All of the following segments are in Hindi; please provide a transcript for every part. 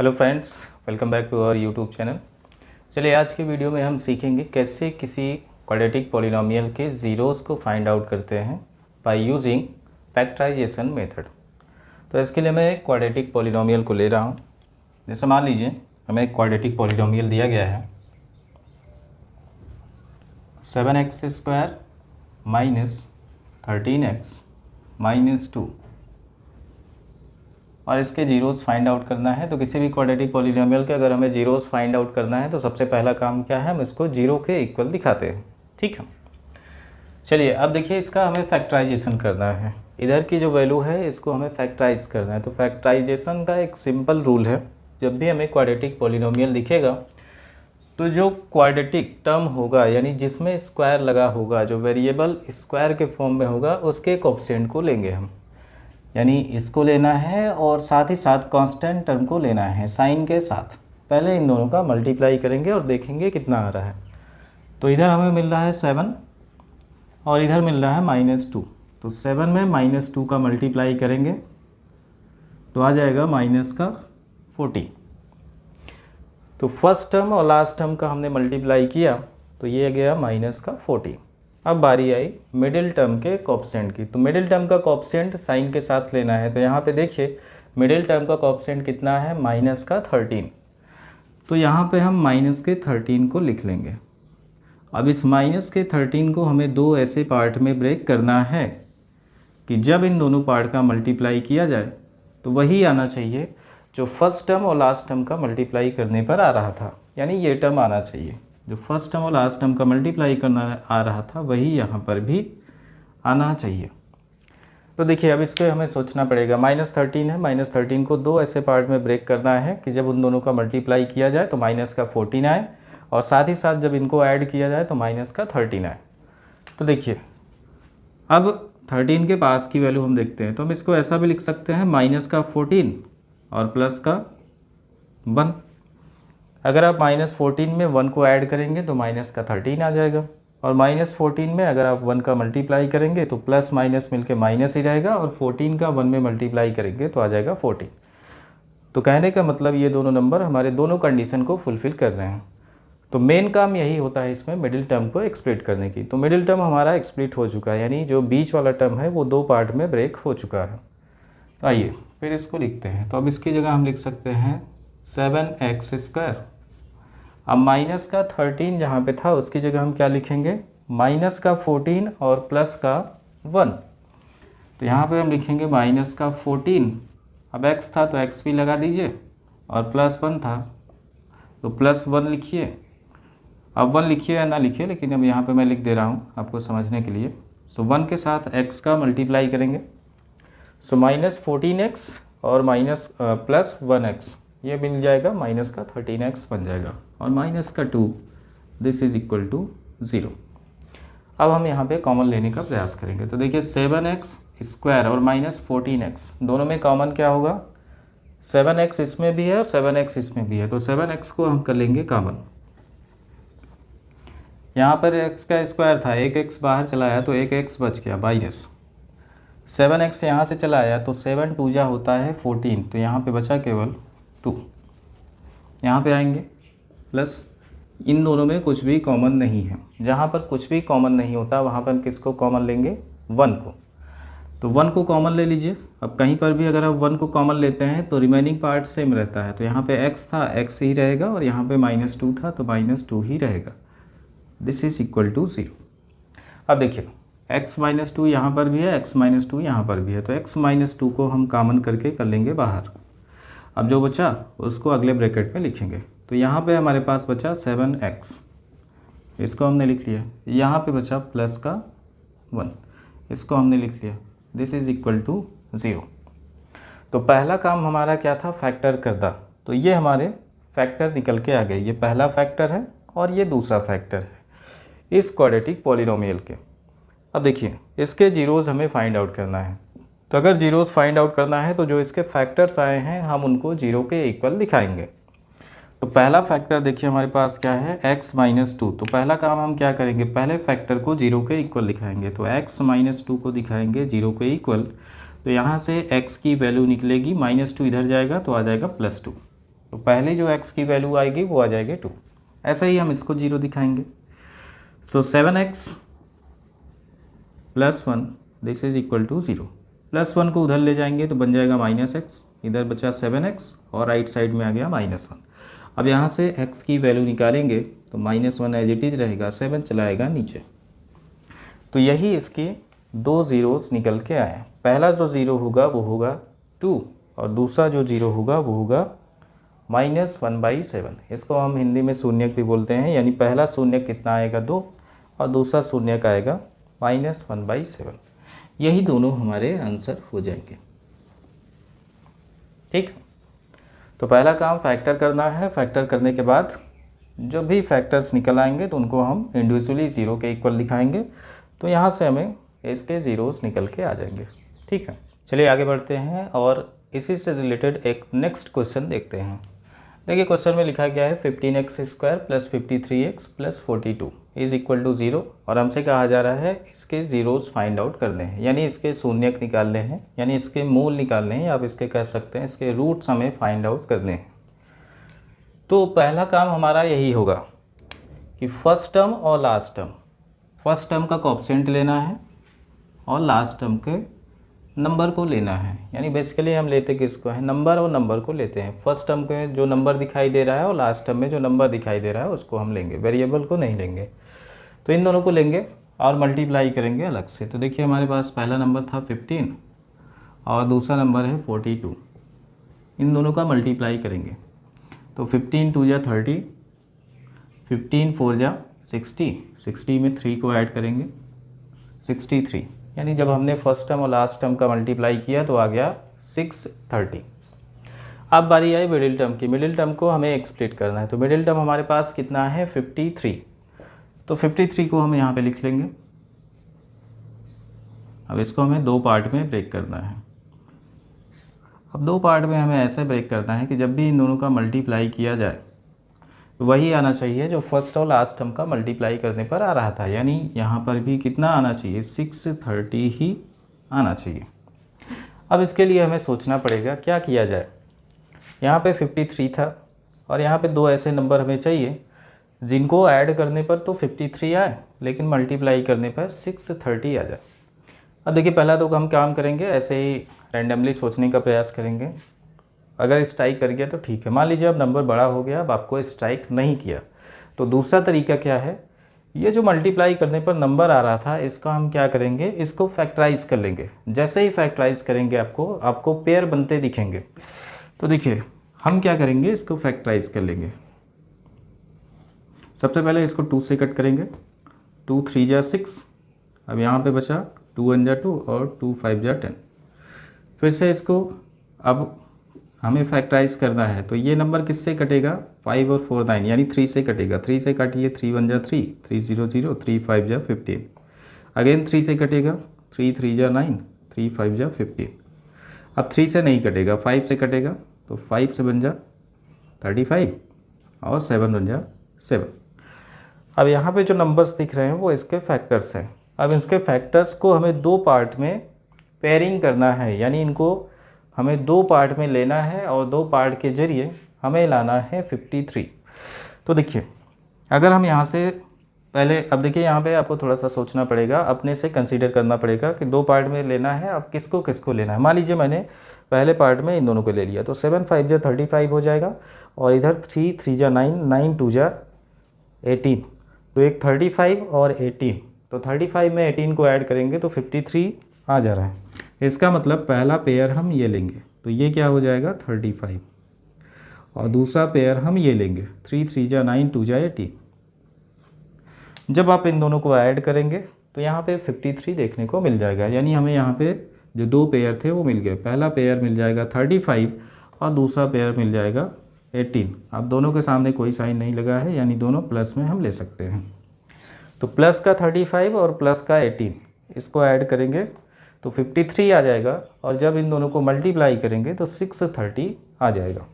Hello friends, welcome back to our YouTube channel. चलिए आज की वीडियो में हम सीखेंगे कैसे किसी क्वाड्रेटिक पॉलिनोमियल के ज़ीरोज़ को फाइंड आउट करते हैं बाय यूजिंग फैक्टराइजेशन मेथड। तो इसके लिए मैं एक क्वाड्रेटिक पॉलिनोमियल को ले रहा हूँ। जैसे मान लीजिए हमें एक क्वाड्रेटिक पॉलिनोमियल दिया गया है 7x² माइनस 13x माइनस 2 और इसके जीरोज़ फाइंड आउट करना है। तो किसी भी क्वाड्रेटिक पॉलिनोमियल के अगर हमें जीरोज़ फाइंड आउट करना है तो सबसे पहला काम क्या है, हम इसको जीरो के इक्वल दिखाते हैं। ठीक है, चलिए अब देखिए इसका हमें फैक्टराइजेशन करना है। इधर की जो वैल्यू है इसको हमें फैक्टराइज करना है। तो फैक्टराइजेशन का एक सिंपल रूल है, जब भी हमें क्वाड्रेटिक पॉलिनोमियल दिखेगा तो जो क्वाड्रेटिक टर्म होगा यानी जिसमें स्क्वायर लगा होगा, जो वेरिएबल स्क्वायर के फॉर्म में होगा, उसके कोएफिशिएंट को लेंगे हम। यानी इसको लेना है और साथ ही साथ कांस्टेंट टर्म को लेना है साइन के साथ। पहले इन दोनों का मल्टीप्लाई करेंगे और देखेंगे कितना आ रहा है। तो इधर हमें मिल रहा है 7 और इधर मिल रहा है -2। तो 7 में -2 का मल्टीप्लाई करेंगे तो आ जाएगा -40। तो फर्स्ट टर्म और लास्ट टर्म का हमने मल्टीप्लाई किया तो ये गया -40। अब बारी आई मिडिल टर्म के कोएफिशिएंट की। तो मिडिल टर्म का कोएफिशिएंट साइन के साथ लेना है। तो यहाँ पे देखिए मिडिल टर्म का कोएफिशिएंट कितना है, -13। तो यहाँ पे हम -13 को लिख लेंगे। अब इस -13 को हमें दो ऐसे पार्ट में ब्रेक करना है कि जब इन दोनों पार्ट का मल्टीप्लाई किया जाए तो वही आना चाहिए जो फर्स्ट टर्म और लास्ट टर्म का मल्टीप्लाई करने पर आ रहा था। यानी ये टर्म आना चाहिए, जो फर्स्ट टर्म और लास्ट टर्म का मल्टीप्लाई करना आ रहा था वही यहाँ पर भी आना चाहिए। तो देखिए अब इसको हमें सोचना पड़ेगा। -13 है, -13 को दो ऐसे पार्ट में ब्रेक करना है कि जब उन दोनों का मल्टीप्लाई किया जाए तो -14 आए और साथ ही साथ जब इनको ऐड किया जाए तो -13 आए। तो देखिए अब 13 के पास की वैल्यू हम देखते हैं। तो हम इसको ऐसा भी लिख सकते हैं -14 और +1। अगर आप -14 में 1 को ऐड करेंगे तो -13 आ जाएगा और -14 में अगर आप 1 का मल्टीप्लाई करेंगे तो प्लस माइनस मिलके माइनस ही रहेगा और 14 का 1 में मल्टीप्लाई करेंगे तो आ जाएगा 14। तो कहने का मतलब ये दोनों नंबर हमारे दोनों कंडीशन को फुलफ़िल कर रहे हैं। तो मेन काम यही होता है इसमें मिडिल टर्म को एक्सप्लिट करने की। तो मिडिल टर्म हमारा एक्सप्लिट हो चुका है, यानी जो बीच वाला टर्म है वो दो पार्ट में ब्रेक हो चुका है। तो आइए फिर इसको लिखते हैं। तो अब इसकी जगह हम लिख सकते हैं 7x²। अब -13 जहाँ पे था उसकी जगह हम क्या लिखेंगे, -14 और +1। तो यहाँ पे हम लिखेंगे -14। अब x था तो x भी लगा दीजिए और +1 था तो +1 लिखिए। अब 1 लिखिए या ना लिखिए, लेकिन अब यहाँ पे मैं लिख दे रहा हूँ आपको समझने के लिए। सो 1 के साथ x का मल्टीप्लाई करेंगे। सो -14x और +1x ये मिल जाएगा -13x बन जाएगा और -2 दिस इज इक्वल टू 0। अब हम यहाँ पे कॉमन लेने का प्रयास करेंगे। तो देखिए 7x² और -14x दोनों में कॉमन क्या होगा, 7x इसमें भी है और 7x इसमें भी है। तो 7x को हम कर लेंगे कॉमन। यहाँ पर x का स्क्वायर था, एक x बाहर चला आया तो एक x बच गया माइनस। 7x यहाँ से चला आया तो 7 2 जा होता है 14। तो यहाँ पे बचा केवल 2। यहाँ पे आएंगे प्लस, इन दोनों में कुछ भी कॉमन नहीं है। जहाँ पर कुछ भी कॉमन नहीं होता वहाँ पर हम किसको कॉमन लेंगे, 1 को। तो 1 को कॉमन ले लीजिए। अब कहीं पर भी अगर आप 1 को कॉमन लेते हैं तो रिमेनिंग पार्ट सेम रहता है। तो यहाँ पे x था, x ही रहेगा और यहाँ पे -2 था तो -2 ही रहेगा। This is equal to 0। अब देखिए x -2 यहाँ पर भी है, x -2 यहाँ पर भी है। तो x -2 को हम कॉमन करके कर लेंगे बाहर। अब जो बचा उसको अगले ब्रैकेट में लिखेंगे। तो यहाँ पे हमारे पास बचा 7x, इसको हमने लिख लिया। यहाँ पे बचा +1, इसको हमने लिख लिया। This is equal to 0। तो पहला काम हमारा क्या था, फैक्टर करना। तो ये हमारे फैक्टर निकल के आ गए। ये पहला फैक्टर है और ये दूसरा फैक्टर है इस क्वाड्रेटिक पॉलिनोमियल के। अब देखिए इसके जीरोज़ हमें फाइंड आउट करना है। तो अगर जीरोज़ फाइंड आउट करना है तो जो इसके फैक्टर्स आए हैं हम उनको जीरो के इक्वल दिखाएंगे। तो पहला फैक्टर देखिए हमारे पास क्या है, x -2। तो पहला काम हम क्या करेंगे, पहले फैक्टर को जीरो के इक्वल दिखाएंगे। तो x -2 को दिखाएंगे जीरो के इक्वल। तो यहाँ से x की वैल्यू निकलेगी, -2 इधर जाएगा तो आ जाएगा +2। तो पहले जो x की वैल्यू आएगी वो आ जाएगी 2। ऐसा ही हम इसको 0 दिखाएंगे। So 7x + 1 this is equal to 0। +1 को उधर ले जाएंगे तो बन जाएगा -x, इधर बचा 7x और राइट साइड में आ गया -1। अब यहाँ से x की वैल्यू निकालेंगे तो -1 एज इट इज रहेगा, 7 चलाएगा नीचे। तो यही इसके 2 ज़ीरोस निकल के आए। पहला जो ज़ीरो होगा वो होगा 2 और दूसरा जो ज़ीरो होगा वो होगा -1/7। इसको हम हिंदी में शून्यक भी बोलते हैं, यानी पहला शून्यक कितना आएगा 2 और दूसरा शून्यक आएगा -1/7। यही दोनों हमारे आंसर हो जाएंगे। ठीक, तो पहला काम फैक्टर करना है। फैक्टर करने के बाद जो भी फैक्टर्स निकल आएंगे तो उनको हम इंडिविजुअली 0 के इक्वल दिखाएंगे। तो यहाँ से हमें इसके ज़ीरोस निकल के आ जाएंगे। ठीक है, चलिए आगे बढ़ते हैं और इसी से रिलेटेड एक नेक्स्ट क्वेश्चन देखते हैं। देखिए क्वेश्चन में लिखा गया है 15x² + 53x + 42 is equal to 0 और हमसे कहा जा रहा है इसके ज़ीरोस फाइंड आउट करने हैं, यानी इसके शून्यक निकालने हैं, यानी इसके मूल निकालने हैं, आप इसके कह सकते हैं इसके रूट्स हमें फाइंड आउट करने हैं। तो पहला काम हमारा यही होगा कि फर्स्ट टर्म और लास्ट टर्म, फर्स्ट टर्म का कोएफिशिएंट लेना है और लास्ट टर्म के नंबर को लेना है। यानी बेसिकली हम लेते किसको है, नंबर और नंबर को लेते हैं। फर्स्ट टर्म के जो नंबर दिखाई दे रहा है और लास्ट टर्म में जो नंबर दिखाई दे रहा है उसको हम लेंगे, वेरिएबल को नहीं लेंगे। तो इन दोनों को लेंगे और मल्टीप्लाई करेंगे अलग से। तो देखिए हमारे पास पहला नंबर था 15 और दूसरा नंबर है 42। इन दोनों का मल्टीप्लाई करेंगे तो 15 2 × 30, 15 4 × 60, 60 में 3 को ऐड करेंगे 63। यानी जब हमने फर्स्ट टर्म और लास्ट टर्म का मल्टीप्लाई किया तो आ गया 630। अब बारी आई मिडिल टर्म की। मिडिल टर्म को हमें एक्सप्लिट करना है। तो मिडिल टर्म हमारे पास कितना है 53। तो 53 को हम यहाँ पे लिख लेंगे। अब इसको हमें 2 पार्ट में ब्रेक करना है। अब 2 पार्ट में हमें ऐसे ब्रेक करना है कि जब भी इन दोनों का मल्टीप्लाई किया जाए तो वही आना चाहिए जो फर्स्ट और लास्ट टर्म का मल्टीप्लाई करने पर आ रहा था। यानी यहाँ पर भी कितना आना चाहिए, 630 ही आना चाहिए। अब इसके लिए हमें सोचना पड़ेगा क्या किया जाए। यहाँ पे 53 था और यहाँ पे 2 ऐसे नंबर हमें चाहिए जिनको ऐड करने पर तो 53 आए लेकिन मल्टीप्लाई करने पर 630 आ जाए। अब देखिए पहला तो हम काम करेंगे ऐसे ही रैंडमली सोचने का प्रयास करेंगे। अगर स्ट्राइक कर गया तो ठीक है। मान लीजिए अब नंबर बड़ा हो गया, अब आपको स्ट्राइक नहीं किया, तो दूसरा तरीका क्या है, ये जो मल्टीप्लाई करने पर नंबर आ रहा था इसका हम क्या करेंगे, इसको फैक्टराइज कर लेंगे। जैसे ही फैक्टराइज करेंगे आपको पेयर बनते दिखेंगे। तो देखिए हम क्या करेंगे, इसको फैक्टराइज कर लेंगे। सबसे पहले इसको 2 से कट करेंगे। 2 3 × 6, अब यहाँ पे बचा 2 1 × 2 और 2 5 × 10। फिर से इसको अब हमें फैक्टराइज करना है तो ये नंबर किससे कटेगा, 5 और 4 9, यानी 3 से कटेगा। 3 से काटिए, 3 1 × 3, 3 0 0, 3 5 × 15। अगेन 3 से कटेगा, 3 3 × 9, 3 5 × 15। अब 3 से नहीं कटेगा, 5 से कटेगा तो 5 से बन जा 35 और 7 बन जा 7। अब यहाँ पे जो नंबर्स दिख रहे हैं वो इसके फैक्टर्स हैं। अब इसके फैक्टर्स को हमें 2 पार्ट में पेयरिंग करना है, यानी इनको हमें 2 पार्ट में लेना है और 2 पार्ट के जरिए हमें लाना है 53। तो देखिए अगर हम यहाँ से पहले, अब देखिए यहाँ पे आपको थोड़ा सा सोचना पड़ेगा, अपने से कंसीडर करना पड़ेगा कि 2 पार्ट में लेना है, अब किसको किसको लेना है। मान लीजिए मैंने पहले पार्ट में इन दोनों को ले लिया तो 7 5 × 35 हो जाएगा और इधर 3 3 × 9, 9 2 × 18। तो एक 35 और 18, तो 35 में 18 को ऐड करेंगे तो 53 आ जा रहा है। इसका मतलब पहला पेयर हम ये लेंगे तो ये क्या हो जाएगा 35 और दूसरा पेयर हम ये लेंगे 3 3 × 9, 2 × 18। जब आप इन दोनों को ऐड करेंगे तो यहाँ पे 53 देखने को मिल जाएगा। यानी हमें यहाँ पे जो 2 पेयर थे वो मिल गए। पहला पेयर मिल जाएगा 35 और दूसरा पेयर मिल जाएगा 18। अब दोनों के सामने कोई साइन नहीं लगा है, यानी दोनों प्लस में हम ले सकते हैं। तो प्लस का 35 और प्लस का 18 इसको ऐड करेंगे तो 53 आ जाएगा और जब इन दोनों को मल्टीप्लाई करेंगे तो 630 आ जाएगा।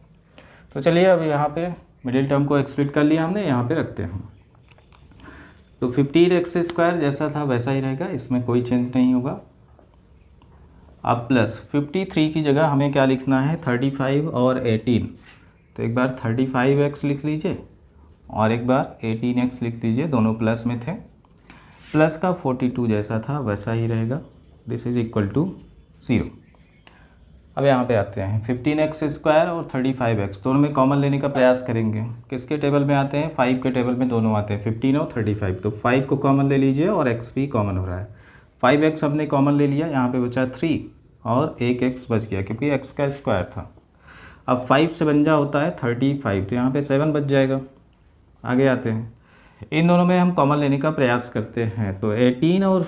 तो चलिए अब यहाँ पे मिडिल टर्म को एक्सप्लिट कर लिया हमने, यहाँ पे रखते हैं। तो 15x² जैसा था वैसा ही रहेगा, इसमें कोई चेंज नहीं होगा। अब प्लस 53 की जगह हमें क्या लिखना है, 35 और 18। तो एक बार 35x लिख लीजिए और एक बार 18x लिख लीजिए, दोनों प्लस में थे। प्लस का 42 जैसा था वैसा ही रहेगा, दिस इज इक्वल टू 0। अब यहाँ पे आते हैं 15x² और 35x दोनों में कॉमन लेने का प्रयास करेंगे। किसके टेबल में आते हैं? 5 के टेबल में दोनों आते हैं, 15 और 35। तो 5 को कॉमन ले लीजिए और x भी कॉमन हो रहा है। 5x हमने कॉमन ले लिया, यहाँ पे बचा 3 और एक x बच गया क्योंकि x का स्क्वायर था। अब 5 से बन जा होता है 35, तो यहाँ पे 7 बच जाएगा। आगे आते हैं, इन दोनों में हम कॉमन लेने का प्रयास करते हैं। तो 18 और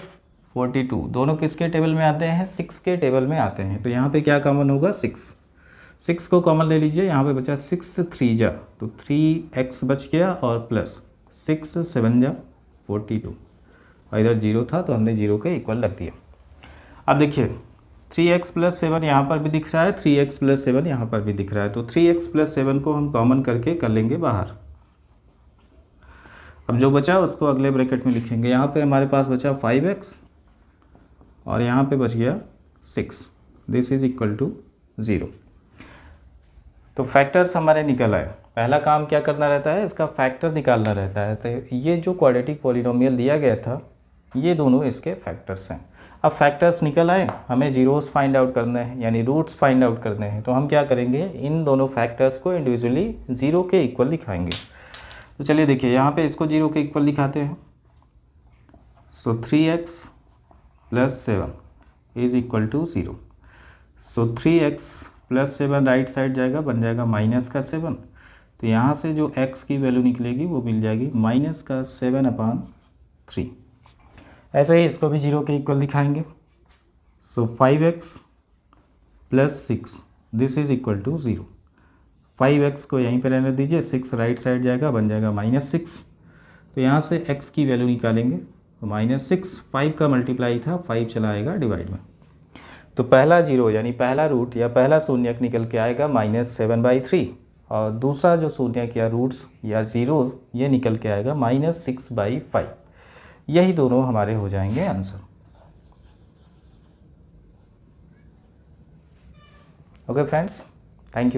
42 दोनों किसके टेबल में आते हैं? 6 के टेबल में आते हैं। तो यहाँ पे क्या कॉमन होगा? 6 को कॉमन ले लीजिए, यहाँ पे बचा 6 3 जा, तो 3x बच गया और प्लस 6 7 जा 42, और इधर 0 था तो हमने 0 के इक्वल रख दिया। अब देखिए 3x + 7 यहाँ पर भी दिख रहा है, 3x + 7 यहाँ पर भी दिख रहा है। तो 3x + 7 को हम कॉमन करके कर लेंगे बाहर। अब जो बचा उसको अगले ब्रैकेट में लिखेंगे। यहाँ पे हमारे पास बचा 5x और यहाँ पे बच गया 6, दिस इज इक्वल टू 0। तो फैक्टर्स हमारे निकल आए। पहला काम क्या करना रहता है? इसका फैक्टर निकालना रहता है। तो ये जो क्वाड्रेटिक पॉलिनोमियल दिया गया था, ये दोनों इसके फैक्टर्स हैं। अब फैक्टर्स निकल आए, हमें जीरोस फाइंड आउट करने हैं, यानी रूट्स फाइंड आउट करने हैं। तो हम क्या करेंगे? इन दोनों फैक्टर्स को इंडिविजुअली 0 के इक्वल दिखाएंगे। तो चलिए देखिए, यहाँ पे इसको 0 के इक्वल दिखाते हैं। So 3x + 7 is equal to 0। So 3x + 7 right side जाएगा, बन जाएगा -7। तो यहाँ से जो x की वैल्यू निकलेगी वो मिल जाएगी -7/3। ऐसे ही इसको भी 0 के इक्वल दिखाएंगे। So 5x + 6 this is equal to 0। 5x को यहीं पर रहने दीजिए, 6 राइट साइड जाएगा, बन जाएगा -6। तो यहाँ से x की वैल्यू निकालेंगे, तो -6 5 का मल्टीप्लाई था, 5 चला आएगा डिवाइड में। तो पहला 0 यानी पहला रूट या पहला शून्यक निकल के आएगा -7/3, और दूसरा जो शून्यक या रूट्स या ज़ीरो ये निकल के आएगा -6/5। यही दोनों हमारे हो जाएंगे answer. Okay friends, thank you.